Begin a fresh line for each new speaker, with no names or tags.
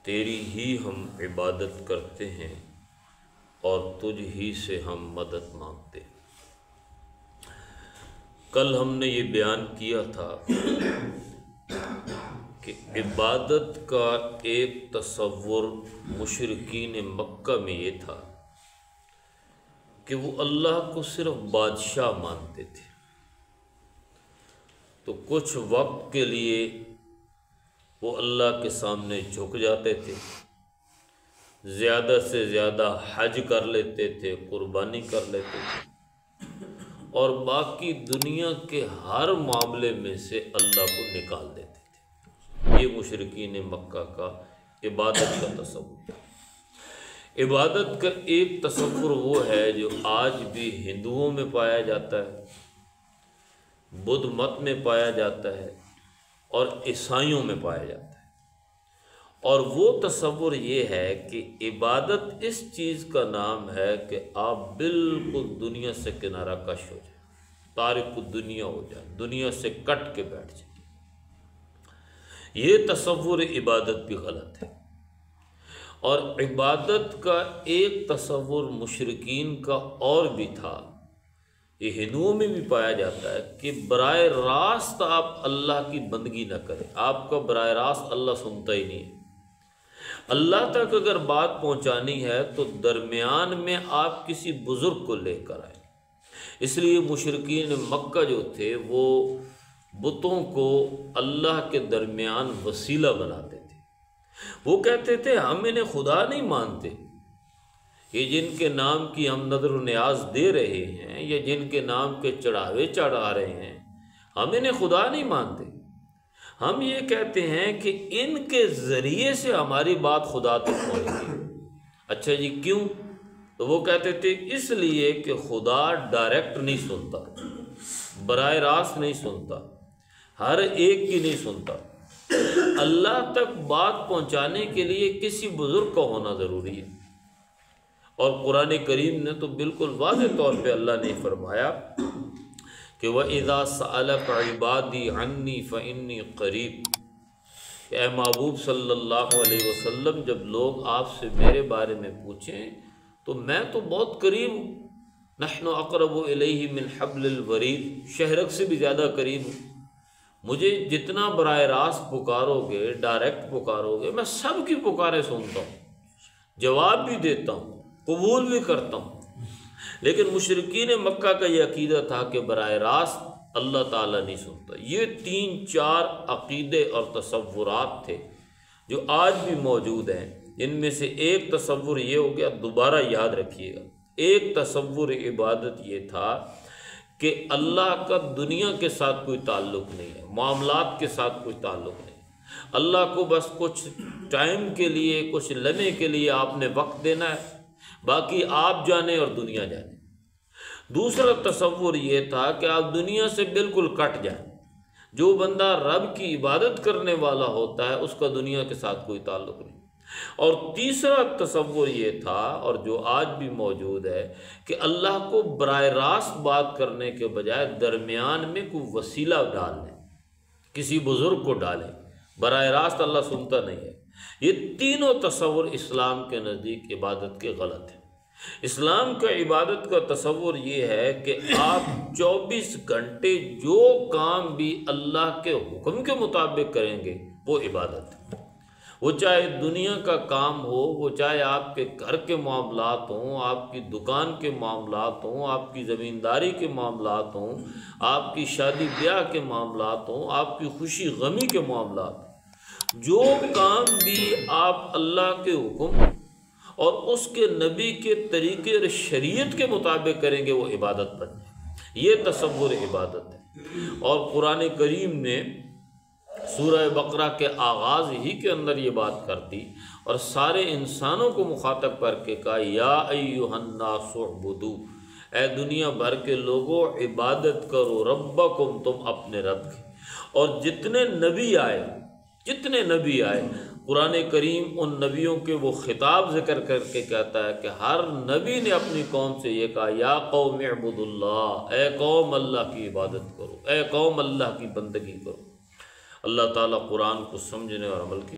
تیری ہی ہم عبادت کرتے ہیں اور تجھ ہی سے ہم مدد مانگتے ہیں۔ کل ہم نے یہ بیان کیا تھا کہ عبادت کا ایک تصور مشرکین مکہ میں یہ تھا کہ وہ اللہ کو صرف بادشاہ مانتے تھے، تو کچھ وقت کے لیے وہ اللہ کے سامنے جھک جاتے تھے، زیادہ سے زیادہ حج کر لیتے تھے، قربانی کر لیتے تھے، اور باقی دنیا کے ہر معاملے میں سے اللہ کو نکال دیتے تھے۔ یہ مشرکین مکہ کا عبادت کا تصور۔ عبادت کا ایک تصور وہ ہے جو آج بھی ہندوؤں میں پایا جاتا ہے، بدھ مت میں پایا جاتا ہے اور عیسائیوں میں پایا جاتا ہے، اور وہ تصور یہ ہے کہ عبادت اس چیز کا نام ہے کہ آپ بالکل دنیا سے کنارہ کش ہو جائیں، تارک الدنیا ہو جائیں، دنیا سے کٹ کے بیٹھ جائیں۔ یہ تصور عبادت بھی غلط ہے، اور عبادت کا ایک تصور مشرکین کا اور بھی تھا، یہ ہندوؤں میں بھی پایا جاتا ہے کہ براہ راست آپ اللہ کی بندگی نہ کریں، آپ کا براہ راست اللہ سنتا ہی نہیں ہے۔ اللہ تک اگر بات پہنچانی ہے تو درمیان میں آپ کسی بزرگ کو لے کر آئیں۔ اس لیے مشرکین مکہ جو تھے وہ بتوں کو اللہ کے درمیان وسیلہ بناتے تھے۔ وہ کہتے تھے ہم انہیں خدا نہیں مانتے، یہ جن کے نام کی ہم نظر و نیاز دے رہے ہیں یا جن کے نام کے چڑھاوے چڑھا رہے ہیں، ہم انہیں خدا نہیں مانتے، ہم یہ کہتے ہیں کہ ان کے ذریعے سے ہماری بات خدا تک پہنچے گی۔ اچھا جی کیوں؟ تو وہ کہتے تھے اس لیے کہ خدا ڈائریکٹ نہیں سنتا، براہ راست نہیں سنتا، ہر ایک کی نہیں سنتا، اللہ تک بات پہنچانے کے لیے کسی بزرگ کا ہونا ضروری ہے۔ اور قرآن کریم نے تو بالکل واضح طور پہ اللہ نے فرمایا کہ وَإِذَا سَأَلَكَ عِبَادِي عَنِّي فَإِنِّي قَرِيب، کہ اے محبوب صلی اللہ علیہ وسلم جب لوگ آپ سے میرے بارے میں پوچھیں تو میں تو بہت قریب ہوں، نحن اقرب الیہ من حبل الورید، شہرک سے بھی زیادہ قریب ہوں، مجھے جتنا براہ راست پکارو گے، ڈائریکٹ پکارو گے، میں سب کی پکاریں سنتا ہوں، جواب بھی دیتا ہوں، قبول بھی کرتا ہوں۔ لیکن مشرکین مکہ کا یہ عقیدہ تھا کہ براہ راست اللہ تعالیٰ نہیں سنتا۔ یہ 3-4 عقیدے اور تصورات تھے جو آج بھی موجود ہیں۔ ان میں سے ایک تصور یہ ہو گیا، دوبارہ یاد رکھیے گا، ایک تصور عبادت یہ تھا کہ اللہ کا دنیا کے ساتھ کوئی تعلق نہیں ہے، معاملات کے ساتھ کوئی تعلق نہیں، اللہ کو بس کچھ ٹائم کے لیے، کچھ لمحے کے لیے آپ نے وقت دینا ہے، باقی آپ جانیں اور دنیا جانے۔ دوسرا تصور یہ تھا کہ آپ دنیا سے بالکل کٹ جائیں، جو بندہ رب کی عبادت کرنے والا ہوتا ہے اس کا دنیا کے ساتھ کوئی تعلق نہیں۔ اور تیسرا تصور یہ تھا، اور جو آج بھی موجود ہے، کہ اللہ کو براہ راست بات کرنے کے بجائے درمیان میں کوئی وسیلہ ڈال دیں، کسی بزرگ کو ڈالیں، براہ راست اللہ سنتا نہیں ہے۔ یہ تینوں تصور اسلام کے نزدیک عبادت کے غلط ہیں۔ اسلام کا عبادت کا تصور یہ ہے کہ آپ 24 گھنٹے جو کام بھی اللہ کے حکم کے مطابق کریں گے وہ عبادت ہے، وہ چاہے دنیا کا کام ہو، وہ چاہے آپ کے گھر کے معاملات ہوں، آپ کی دکان کے معاملات ہوں، آپ کی زمینداری کے معاملات ہوں، آپ کی شادی بیاہ کے معاملات ہوں، آپ کی خوشی غمی کے معاملات ہوں، جو کام بھی آپ اللہ کے حکم اور اس کے نبی کے طریقے اور شریعت کے مطابق کریں گے وہ عبادت بن جائے، یہ تصور عبادت ہے۔ اور قرآن کریم نے سورہ بقرہ کے آغاز ہی کے اندر یہ بات کر دی اور سارے انسانوں کو مخاطب کر کے کہا یا ایھا الناس اعبدوا، اے دنیا بھر کے لوگوں عبادت کرو ربکم، تم اپنے رب کی۔ اور جتنے نبی آئے قرآن کریم ان نبیوں کے وہ خطاب ذکر کر کے کہتا ہے کہ ہر نبی نے اپنی قوم سے یہ کہا یا قوم اعبدوا اللہ، اے قوم اللہ کی عبادت کرو، اے قوم اللہ کی بندگی کرو۔ اللہ تعالیٰ قرآن کو سمجھنے اور عمل کی